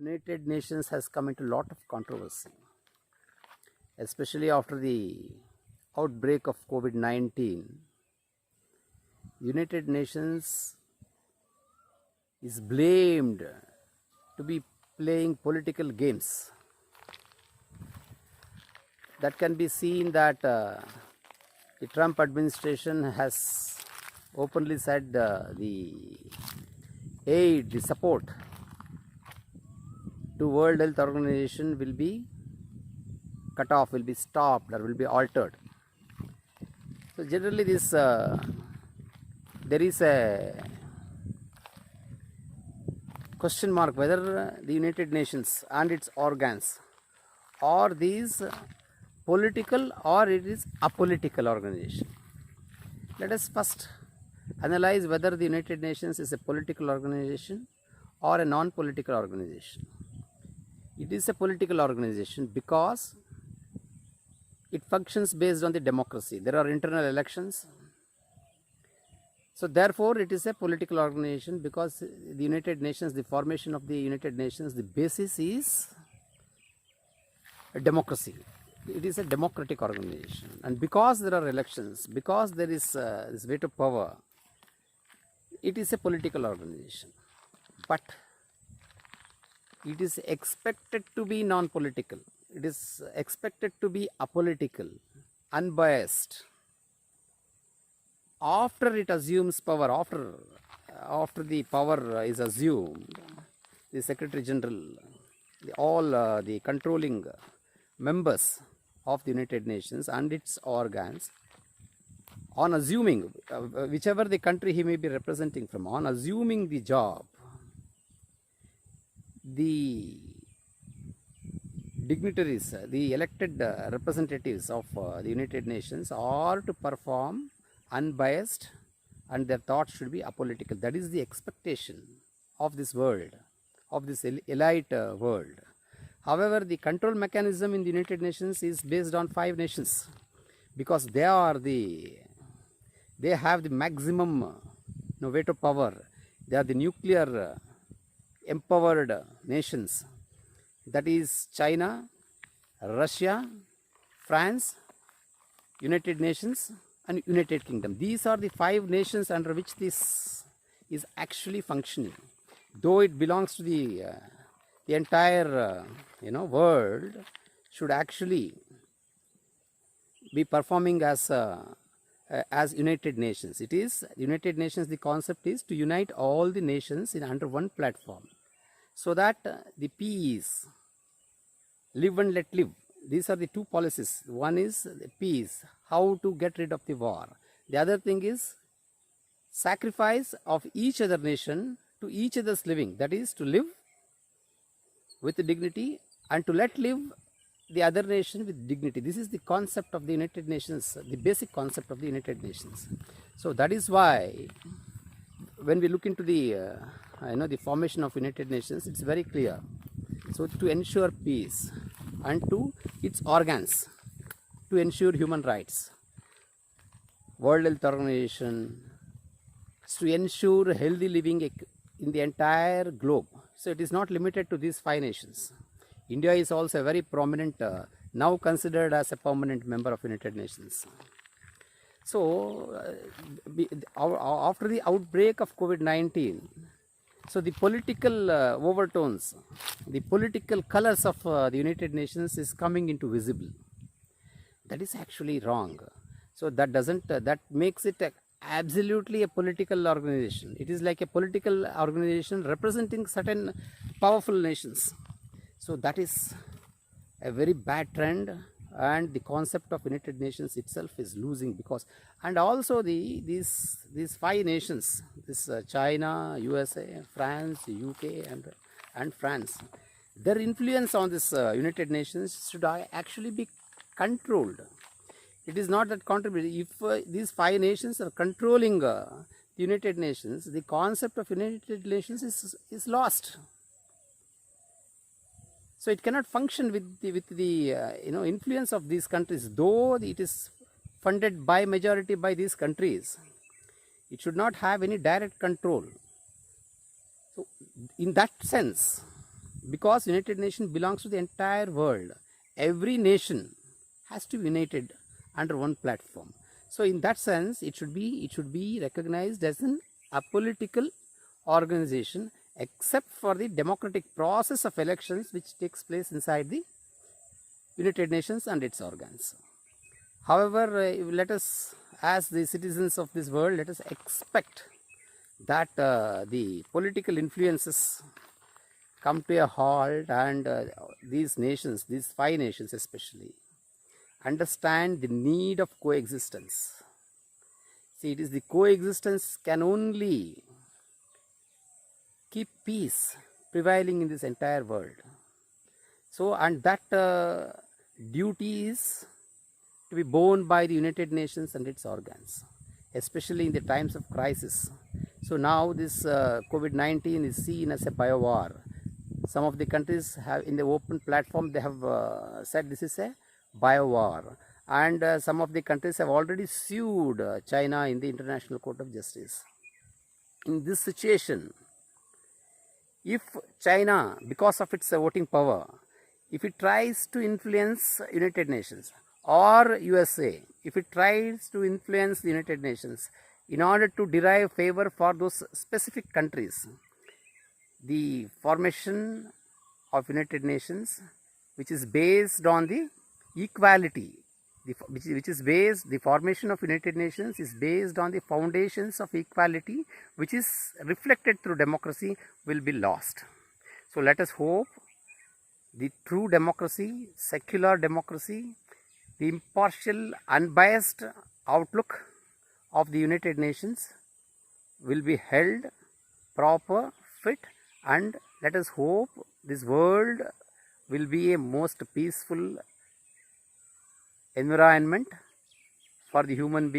United Nations has come into a lot of controversy, especially after the outbreak of COVID-19. United Nations is blamed to be playing political games. That can be seen that the Trump administration has openly said the aid, the support to World Health Organization will be cut off, will be stopped, or will be altered. So generally this there is a question mark whether the United Nations and its organs are these political or it is apolitical organization. Let us first analyze whether the United Nations is a political organization or a non-political organization. It is a political organization because it functions based on the democracy. There are internal elections. So therefore it is a political organization because the United Nations, the formation of the United Nations, the basis is a democracy. It is a democratic organization, and because there are elections, because there is this veto power, it is a political organization. But it is expected to be non-political. It is expected to be apolitical, unbiased. After it assumes power, after the power is assumed, the Secretary General, all the controlling members of the United Nations and its organs, on assuming, whichever the country he may be representing from, on assuming the job, the dignitaries, the elected representatives of the United Nations are to perform unbiased and their thoughts should be apolitical. That is the expectation of this world, of this elite world. However, the control mechanism in the United Nations is based on 5 nations because they have the maximum veto power. They are the nuclear empowered nations. That is China, Russia, France, United Nations and United Kingdom. These are the 5 nations under which this is actually functioning. Though it belongs to the entire world should actually be performing as United Nations. It is United Nations. The concept is to unite all the nations in under one platform, so that the peace, live and let live. These are the 2 policies. One is the peace, how to get rid of the war. The other thing is sacrifice of each other nation to each other's living. That is to live with dignity and to let live the other nation with dignity. This is the concept of the United Nations, the basic concept of the United Nations. So that is why when we look into the the formation of United Nations, it's very clear. So to ensure peace and to its organs, to ensure human rights, World Health Organization, to ensure healthy living in the entire globe. So it is not limited to these 5 nations. India is also a very prominent, now considered as a permanent member of United Nations. So after the outbreak of COVID-19, so the political overtones, the political colors of the United Nations is coming into visible. That is actually wrong. So that doesn't, that makes it absolutely a political organization. It is like a political organization representing certain powerful nations. So that is a very bad trend, and the concept of United Nations itself is losing because, and also these 5 nations, this China, USA, France, UK and France, their influence on this United Nations should actually be controlled. It is not that contributing. If these 5 nations are controlling the United Nations, the concept of United Nations is lost. So it cannot function with the influence of these countries. Though it is funded by majority by these countries, it should not have any direct control. So in that sense, because United Nations belongs to the entire world. Every nation has to be united under one platform. So in that sense, it should be recognized as an apolitical organization, except for the democratic process of elections which takes place inside the United Nations and its organs. However, let us, as the citizens of this world, let us expect that the political influences come to a halt, and these nations, these 5 nations especially, understand the need of coexistence. See, it is the coexistence can only keep peace prevailing in this entire world. So, and that duty is to be borne by the United Nations and its organs, especially in the times of crisis. So now this COVID-19 is seen as a biowar. Some of the countries have, in the open platform, they have said this is a biowar, and some of the countries have already sued China in the International Court of Justice. In this situation, if China, because of its voting power, if it tries to influence United Nations, or USA, if it tries to influence the United Nations in order to derive favor for those specific countries, the formation of United Nations, which is based on the equality, the formation of United Nations is based on the foundations of equality, which is reflected through democracy, will be lost. So let us hope the true democracy, secular democracy, the impartial, unbiased outlook of the United Nations will be held proper, fit, and let us hope this world will be a most peaceful environment for the human being.